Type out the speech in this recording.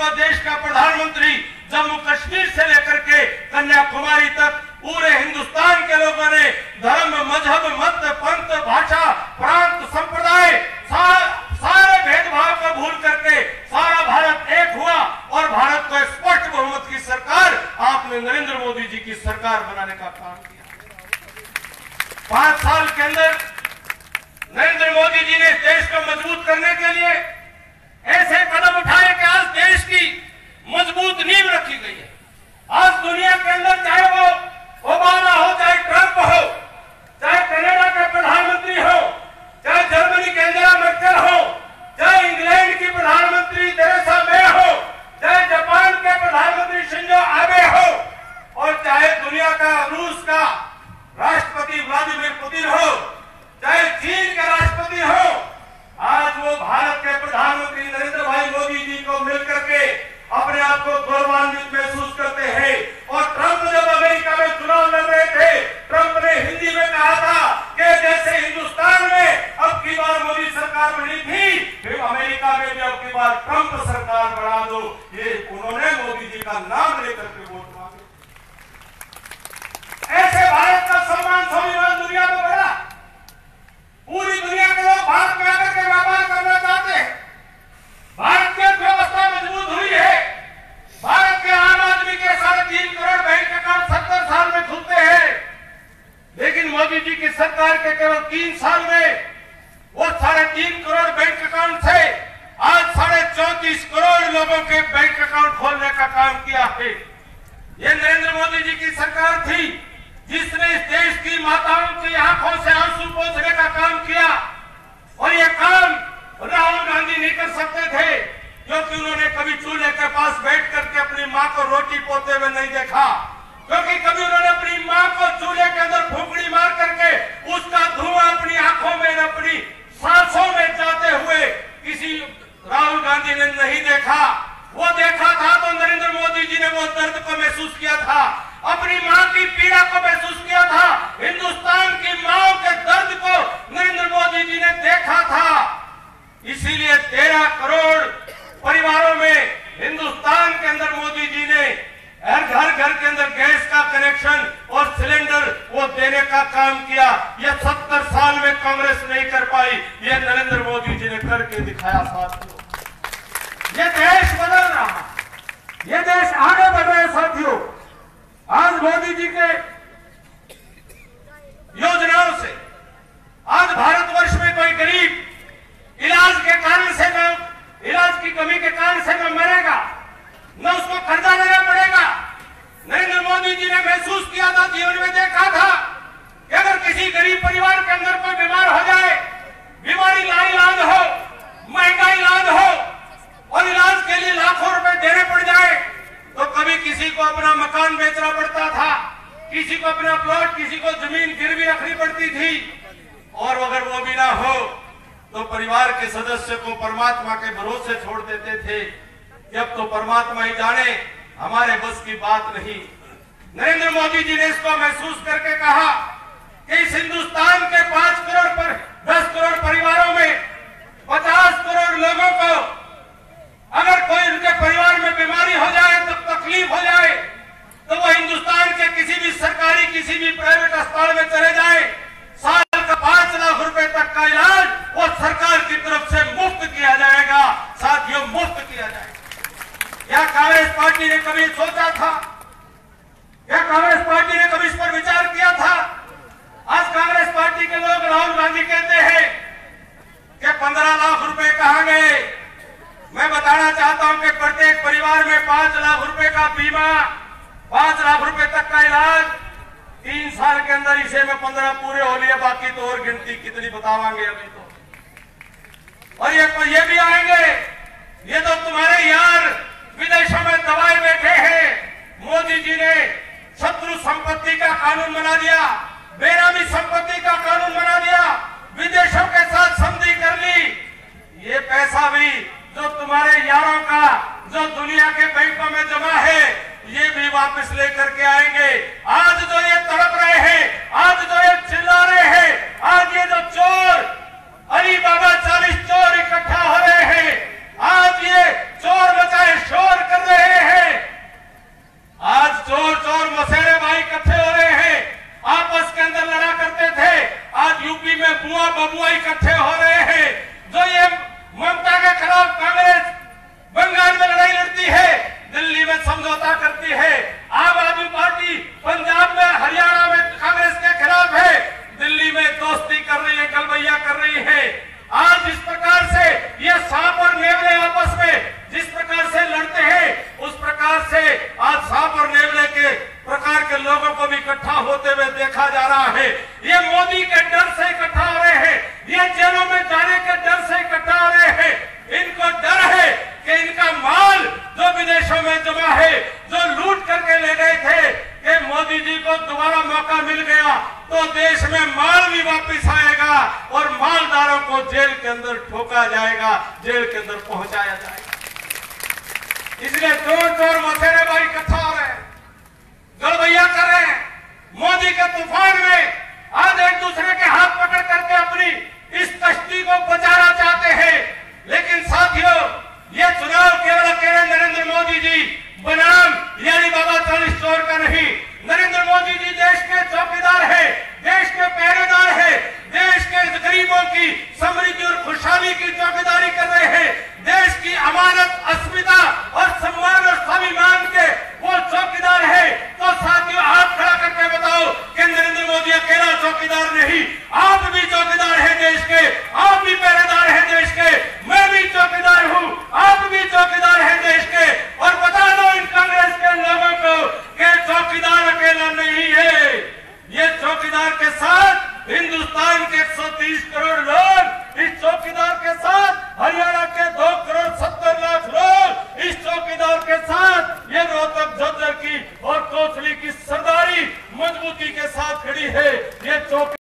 को देश का प्रधानमंत्री जम्मू कश्मीर से लेकर के कन्याकुमारी तक पूरे हिंदुस्तान के लोगों ने धर्म, मजहब, मत, पंथ, भाषा, प्रांत, संप्रदाय सारे भेदभाव को भूल करके सारा भारत एक हुआ और भारत को स्पष्ट बहुमत की सरकार आपने नरेंद्र मोदी जी की सरकार बनाने का काम किया। 5 साल के अंदर नरेंद्र मोदी जी ने देश को मजबूत करने के लिए ऐसे कदम उठाए कि आज देश की मजबूत नींव रखी गई है। आज दुनिया के अंदर चाहे वो ओबामा हो, चाहे ट्रंप हो, चाहे कनाडा के प्रधानमंत्री हो, चाहे जर्मनी के एंजेला मर्केल हो, चाहे इंग्लैंड की प्रधानमंत्री थेरेसा मे हो, चाहे जापान के प्रधानमंत्री शिंजो आबे हो और चाहे दुनिया का रूस का राष्ट्रपति व्लादिमीर पुतिन हो, चाहे चीन के राष्ट्रपति हो, आज वो भारत के प्रधानमंत्री नरेंद्र भाई मोदी जी को मिलकर के अपने आप को गौरवान्वित महसूस करते हैं। और ट्रंप जब अमेरिका में चुनाव लड़ रहे थे, ट्रंप ने हिंदी में कहा था कि जैसे हिंदुस्तान में अब की बार मोदी सरकार बनी थी, फिर अमेरिका में भी अब की बार ट्रंप सरकार बना दो। ये उन्होंने मोदी जी का नाम लेकर के वोट मांगे। ऐसे भारत का सम्मान स्वाभिमान दुनिया में बढ़ा। पूरी दुनिया के लोग भारत में आकर के व्यापार करना चाहते हैं। भारत की अर्थव्यवस्था मजबूत हुई है। भारत के आम आदमी के 3.5 करोड़ बैंक अकाउंट 70 साल में खुलते हैं, लेकिन मोदी जी की सरकार के केवल 3 साल में वो 3.5 करोड़ बैंक अकाउंट से आज 34.5 करोड़ लोगों के बैंक अकाउंट खोलने का काम किया है। ये नरेंद्र मोदी जी की सरकार थी जिसने इस देश की माताओं की आंखों से आंसू पोंछने का काम किया और ये काम राहुल गांधी नहीं कर सकते थे, क्योंकि उन्होंने कभी चूल्हे के पास बैठ करके अपनी मां को रोटी पोते हुए नहीं देखा, क्योंकि कभी उन्होंने अपनी मां को चूल्हे के अंदर फूंकड़ी मार करके उसका धुआं अपनी आंखों में, अपनी सांसों में जाते हुए किसी राहुल गांधी ने नहीं देखा। वो देखा था तो नरेंद्र मोदी जी ने वो दर्द को महसूस किया था, अपनी मां की पीड़ा को महसूस किया था, हिंदुस्तान की मांओं के दर्द को नरेंद्र मोदी जी ने देखा था। इसीलिए 13 करोड़ परिवारों में हिंदुस्तान के अंदर मोदी जी ने घर घर के अंदर गैस का कनेक्शन और सिलेंडर वो देने का काम किया। ये 70 साल में कांग्रेस नहीं कर पाई, ये नरेंद्र मोदी जी ने करके दिखाया। साथियों, ये देश बदल रहा, ये देश आगे बढ़ रहा है। साथियों, आज मोदी जी के योजनाओं से आज भारतवर्ष में कोई गरीब इलाज के कारण से न, इलाज की कमी के कारण से न मरेगा, न उसको कर्जा लेना पड़ेगा। नरेंद्र मोदी जी ने महसूस किया था, जीवन में देखा था कि अगर किसी गरीब परिवार के अंदर कोई बीमार हो जाए, बीमारी लाइलाज हो, महंगा इलाज हो और इलाज के लिए लाखों रुपए देने पड़ जाए, तो कभी किसी को अपना मकान बेचना पड़ता था, किसी को अपना प्लॉट, किसी को जमीन गिरवी रखनी पड़ती थी। और अगर वो भी ना हो तो परिवार के सदस्य को परमात्मा के भरोसे छोड़ देते थे कि अब तो परमात्मा ही जाने, हमारे बस की बात नहीं। नरेंद्र मोदी जी ने इसको महसूस करके कहा कि इस हिंदुस्तान के 5 करोड़ पर 10 करोड़ परिवारों में 50 करोड़ लोगों को अगर कोई उनके परिवार में बीमारी हो जाए, तो तकलीफ हो जाए, तो वो हिंदुस्तान के किसी भी सरकारी, किसी भी प्राइवेट अस्पताल में चले जाए, साल का 5 लाख रुपए तक का इलाज वो सरकार की तरफ से मुफ्त किया जाएगा। साथियों, मुफ्त किया जाएगा। क्या कांग्रेस पार्टी ने कभी सोचा था? क्या कांग्रेस पार्टी ने कभी इस पर विचार किया था? आज कांग्रेस पार्टी के लोग, राहुल गांधी कहते हैं कि 15 लाख रुपए कहां गए। मैं बताना चाहता हूं कि प्रत्येक परिवार में 5 लाख रुपए का बीमा, 5 लाख रुपए तक का इलाज, 3 साल के अंदर इसे में 15 पूरे हो लिए, बाकी तो और गिनती कितनी बतावांगे अभी तो। और ये भी आएंगे, ये तो तुम्हारे यार विदेशों में दबाए बैठे हैं। मोदी जी ने शत्रु संपत्ति का कानून बना दिया, बेनामी संपत्ति का कानून बना दिया, विदेशों के साथ संधि कर ली। ये पैसा भी जो तुम्हारे यारों का, जो दुनिया के बैंकों में जमा है, ये भी वापस लेकर के आएंगे। आज जो ये तड़प रहे हैं, आज जो ये चिल्ला रहे हैं, आज ये जो चोर अली बाबा 40 चोर इकट्ठा हो रहे हैं, आज ये चोर मचाए शोर को भी इकट्ठा होते हुए देखा जा रहा है। ये मोदी के डर से इकट्ठा हो रहे हैं, ये जेलों में जाने के डर से इकट्ठा हो रहे हैं। इनको डर है कि इनका माल जो विदेशों में जमा है, जो लूट करके ले गए थे, कि मोदी जी को दोबारा मौका मिल गया तो देश में माल भी वापस आएगा और मालदारों को जेल के अंदर ठोका जाएगा, जेल के अंदर पहुंचाया जाएगा। इसलिए जोर जोर मसेरे भाई इकट्ठा हो रहे हैं, गड़बैया कर रहे हैं। मोदी के तूफान में आज एक दूसरे के हाथ पकड़ करके अपनी इस कश्ती को बचाना चाहते हैं। लेकिन साथियों, ये चुनाव केवल अकेले नरेंद्र मोदी जी बनाम यानी बाबा चालीस चोर का नहीं। नरेंद्र मोदी जी देश के चौकीदार है, देश के पहरेदार है, देश के गरीबों की समृद्धि और खुशहाली की चौकीदारी कर रहे हैं। देश की अमानत, अस्मिता और सम्मान और स्वाभिमान के वो चौकीदार है। तो साथियों, हाथ खड़ा करके बताओ कि नरेंद्र मोदी अकेला चौकीदार नहीं, आप भी चौकीदार हैं देश के, आप भी पहरेदार हैं देश के, मैं भी चौकीदार हूं, आप भी चौकीदार हैं देश के। और बता दो इन कांग्रेस के लोगों को कि चौकीदार अकेला नहीं है, ये चौकीदार के साथ हिंदुस्तान के 130 करोड़ लोग, इस चौकीदार के साथ हरियाणा के 2 करोड़ 70 लाख लोग, इस चौकीदार के साथ ये रोहतक झज्जर की और कोसली की सरदारी मजबूती के साथ खड़ी है। ये चौकी